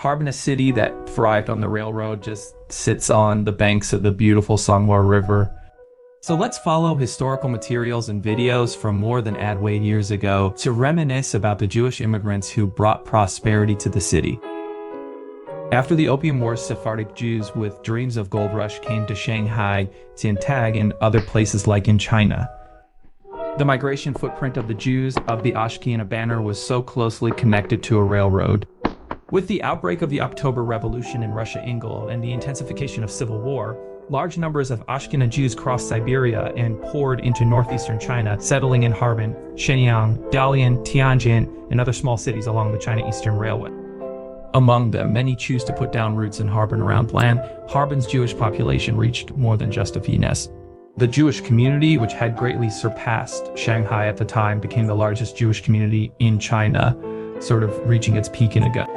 Harbin, a city that thrived on the railroad, just sits on the banks of the beautiful Songhua River. So let's follow historical materials and videos from more than Adway years ago to reminisce about the Jewish immigrants who brought prosperity to the city. After the Opium Wars, Sephardic Jews with dreams of gold rush came to Shanghai, Tiantag, and other places like in China. The migration footprint of the Jews of the Ashkenazi banner was so closely connected to a railroad. With the outbreak of the October Revolution in Russia-Ingol and the intensification of civil war, large numbers of Ashkenazi Jews crossed Siberia and poured into northeastern China, settling in Harbin, Shenyang, Dalian, Tianjin, and other small cities along the China Eastern Railway. Among them, many choose to put down roots in Harbin around land. Harbin's Jewish population reached more than just a few nests. The Jewish community, which had greatly surpassed Shanghai at the time, became the largest Jewish community in China, sort of reaching its peak in a gut.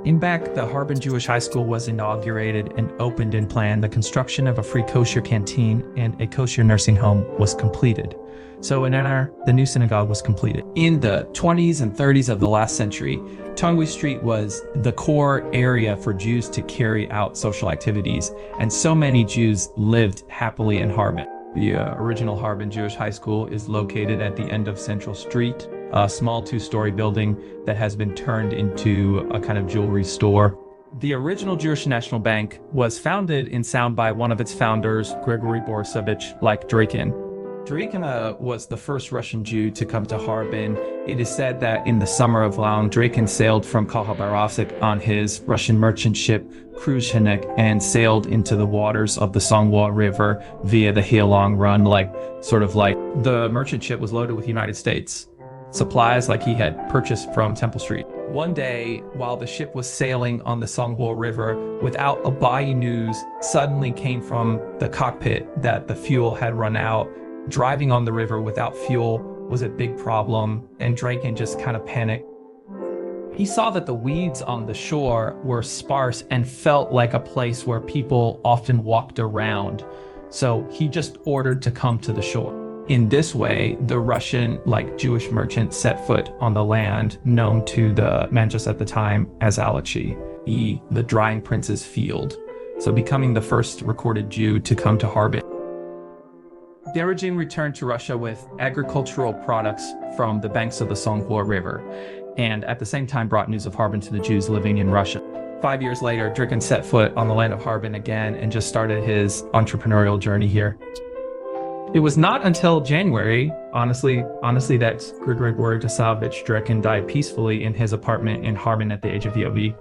In back, the Harbin Jewish High School was inaugurated and opened in plan. The construction of a free kosher canteen and a kosher nursing home was completed. So in NR, the new synagogue was completed. In the 20s and 30s of the last century, Tongjiang Street was the core area for Jews to carry out social activities, and so many Jews lived happily in Harbin. The original Harbin Jewish High School is located at the end of Central Street, a small two-story building that has been turned into a kind of jewelry store. The original Jewish National Bank was founded in sound by one of its founders, Grigory Borisovich, like Drikin. Drikin was the first Russian Jew to come to Harbin. It is said that in the summer of Laon, Drikin sailed from Khabarovsk on his Russian merchant ship Kruzhenik and sailed into the waters of the Songhua River via the Heilong Run, sort of like the merchant ship was loaded with United States supplies like he had purchased from Temple Street. One day, while the ship was sailing on the Songhua River, without a buying news, suddenly came from the cockpit that the fuel had run out. Driving on the river without fuel was a big problem, and Drikin just kind of panicked. He saw that the weeds on the shore were sparse and felt like a place where people often walked around. So he just ordered to come to the shore. In this way, the Russian, Jewish merchant set foot on the land known to the Manchus at the time as Alachi, the drying prince's field, so becoming the first recorded Jew to come to Harbin. The regime returned to Russia with agricultural products from the banks of the Songhua River, and at the same time brought news of Harbin to the Jews living in Russia. 5 years later, Drikin set foot on the land of Harbin again and just started his entrepreneurial journey here. It was not until January, honestly, that Grigory Borisovich Drikin died peacefully in his apartment in Harbin at the age of 80.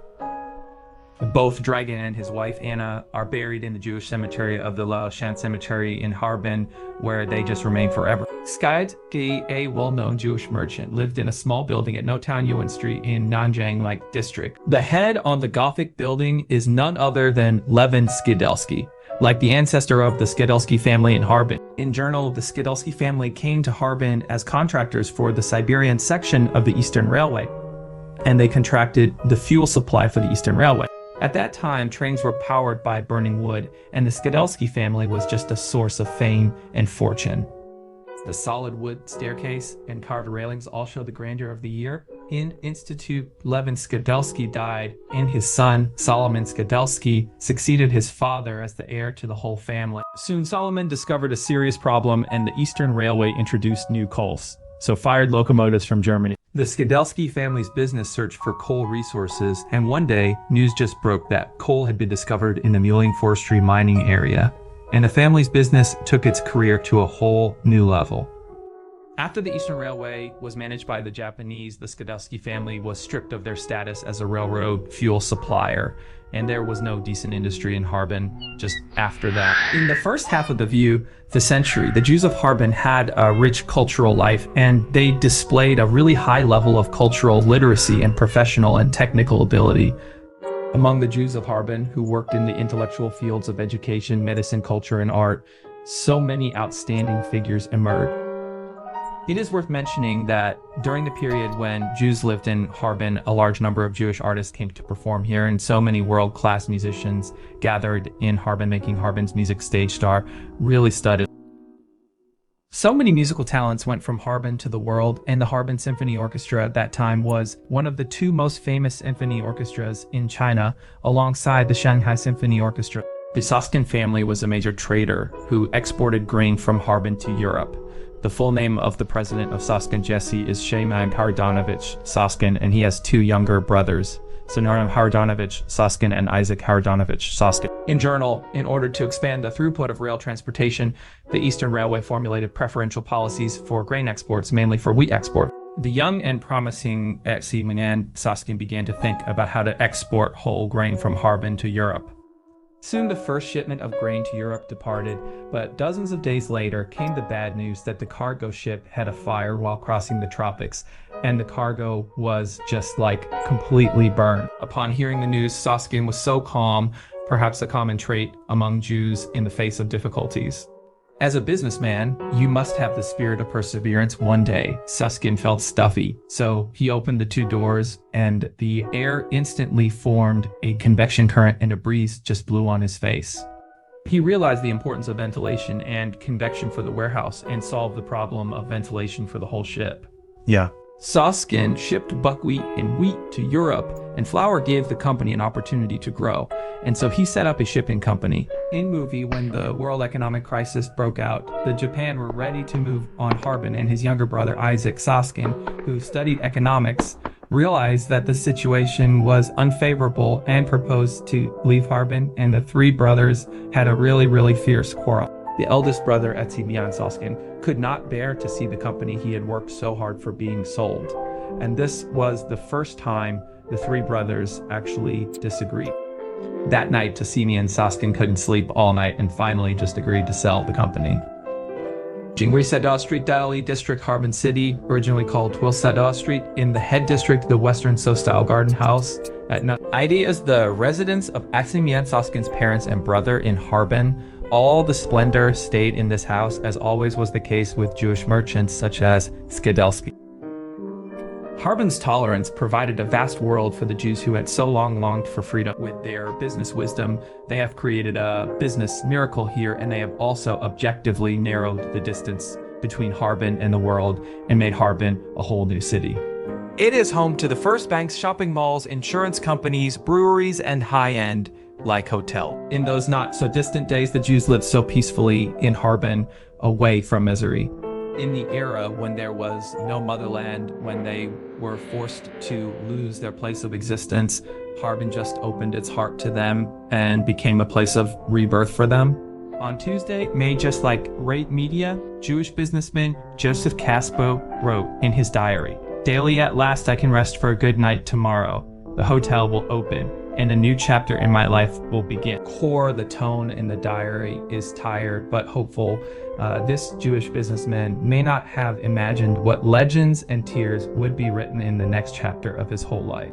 Both Drikin and his wife Anna are buried in the Jewish cemetery of the Laoshan Cemetery in Harbin, where they just remain forever. Skidelsky, a well-known Jewish merchant, lived in a small building at Notown Yuan Street in Nanjing district. The head on the Gothic building is none other than Levin Skidelsky, like the ancestor of the Skidelsky family in Harbin. In journal, the Skidelsky family came to Harbin as contractors for the Siberian section of the Eastern Railway, and they contracted the fuel supply for the Eastern Railway. At that time, trains were powered by burning wood, and the Skidelsky family was just a source of fame and fortune. The solid wood staircase and carved railings all show the grandeur of the year. In Institute, Levin Skidelsky died, and his son, Solomon Skidelsky, succeeded his father as the heir to the whole family. Soon, Solomon discovered a serious problem, and the Eastern Railway introduced new coals, so fired locomotives from Germany. The Skidelsky family's business searched for coal resources, and one day, news just broke that coal had been discovered in the Muling Forestry mining area, and the family's business took its career to a whole new level. After the Eastern Railway was managed by the Japanese, the Skidelsky family was stripped of their status as a railroad fuel supplier, and there was no decent industry in Harbin just after that. In the first half of the century, the Jews of Harbin had a rich cultural life, and they displayed a really high level of cultural literacy and professional and technical ability. Among the Jews of Harbin who worked in the intellectual fields of education, medicine, culture, and art, so many outstanding figures emerged. It is worth mentioning that during the period when Jews lived in Harbin, a large number of Jewish artists came to perform here, and so many world-class musicians gathered in Harbin, making Harbin's music stage star really studded. So many musical talents went from Harbin to the world, and the Harbin Symphony Orchestra at that time was one of the two most famous symphony orchestras in China, alongside the Shanghai Symphony Orchestra. The Soskin family was a major trader who exported grain from Harbin to Europe. The full name of the president of Soskin Jesse is Shemag Hardanovich Soskin, and he has two younger brothers, Sonaram Hardanovich Soskin and Isaac Hardanovich Soskin. In journal, in order to expand the throughput of rail transportation, the Eastern Railway formulated preferential policies for grain exports, mainly for wheat export. The young and promising Xi Soskin began to think about how to export whole grain from Harbin to Europe. Soon the first shipment of grain to Europe departed, but dozens of days later came the bad news that the cargo ship had a fire while crossing the tropics, and the cargo was just like completely burned. Upon hearing the news, Soskin was so calm, perhaps a common trait among Jews in the face of difficulties. As a businessman, you must have the spirit of perseverance. One day, Soskin felt stuffy, so he opened the two doors and the air instantly formed a convection current and a breeze just blew on his face. He realized the importance of ventilation and convection for the warehouse and solved the problem of ventilation for the whole ship. Yeah. Soskin shipped buckwheat and wheat to Europe, and flour gave the company an opportunity to grow, and so he set up a shipping company. In movie, when the world economic crisis broke out, the Japan were ready to move on Harbin, and his younger brother Isaac Soskin, who studied economics, realized that the situation was unfavorable and proposed to leave Harbin, and the three brothers had a really fierce quarrel. The eldest brother, Tongjiang Street, could not bear to see the company he had worked so hard for being sold. And this was the first time the three brothers actually disagreed. That night, Tassimi and Soskin couldn't sleep all night and finally just agreed to sell the company. Jingri Street, Dali District, Harbin City, originally called Twil Street, in the head district, the Western So-style Garden House. Idea is the residence of Maximilian Soskin's parents and brother in Harbin. All the splendor stayed in this house, as always was the case with Jewish merchants such as Skidelsky. Harbin's tolerance provided a vast world for the Jews who had so long longed for freedom. With their business wisdom, they have created a business miracle here, and they have also objectively narrowed the distance between Harbin and the world and made Harbin a whole new city. It is home to the first banks, shopping malls, insurance companies, breweries, and high-end like hotel. In those not so distant days, the Jews lived so peacefully in Harbin, away from misery. In the era when there was no motherland, when they were forced to lose their place of existence, Harbin just opened its heart to them and became a place of rebirth for them. On Tuesday, made just like great media, Jewish businessman Joseph Caspo wrote in his diary, "Daily at last I can rest for a good night tomorrow. The hotel will open, and a new chapter in my life will begin." The tone in the diary is tired but hopeful. This Jewish businessman may not have imagined what legends and tears would be written in the next chapter of his whole life.